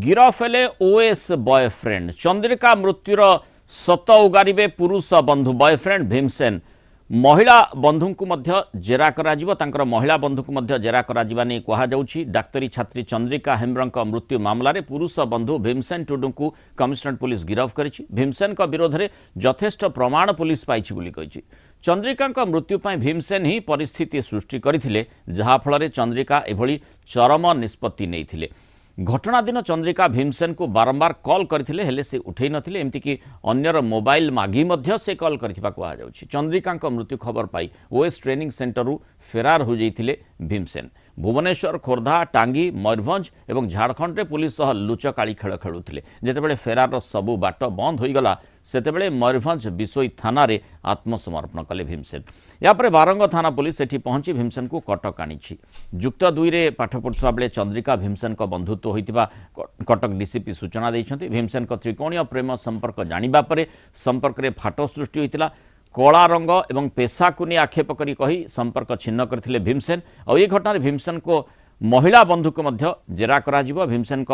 गिरफ हेले OS boyfriend Chandrika मृत्युर सत उगारिबे पुरुष बंधु बॉयफ्रेंड भीमसेन महिला बंधु को मध्य जेरा कराजिबो तांकर महिला बंधु को मध्य जेरा कराजिबा नै कहा जाउछि। डाक्तरी छात्री चंद्रिका हेम्ब्रंक मृत्यु मामला रे पुरुष बंधु भीमसेन टुडू को कमिशनरेट पुलिस गिरफ करिछि। भीमसेन को विरोध में यथेष्ट प्रमाण पुलिस पाइछि बोली कहिछि। चंद्रिका मृत्यु पर भीमसेन ही परिस्थिति सृष्टि करथिले जहा फल चंद्रिका एभली चरम निष्पत्ति नैथिले। घटना दिन चंद्रिका भीमसेन को बारंबार कॉल करथिले हेले से उठै नथिले एमती कि अन्यर मोबाइल मागी मध्य से कॉल करथिबा कहा जाउछि। चंद्रिका मृत्यु खबर पाई ओएस ट्रेनिंग सेंटर रु फेरार हो जाइथिले भीमसेन। भुवनेश्वर खोर्धा टांगी मयूरभंज और झारखंड रे पुलिस सह लुचकाड़ी खेल खेलुथिले। जेतेबेले फेरार सबु बाट बंद होईगला सेतेबेले मयूरभंज बिसोई थाना रे आत्मसमर्पण कले भीमसेन। यापर बारंग थाना पुलिस एठी पहुंची भीमसेन को कटक आनिछि। युक्त 2 रे पाठ पढ़ुवा बेले चंद्रिका भीमसेन को बंधुत्व होइतिबा कटक डीसीपी सूचना दैछन्ति। भीमसेन को त्रिकोणीय प्रेम संपर्क जानिबा परे संपर्क रे फाट सृष्टि होइतिला। कला रंग एवं पेशा को नहीं आक्षेप करी कही संपर्क छिन्न करथिले भीमसेन। और ये घटना भीमसेन को महिला बंधु को मध्य जेरा कराजिबो। भीमसेन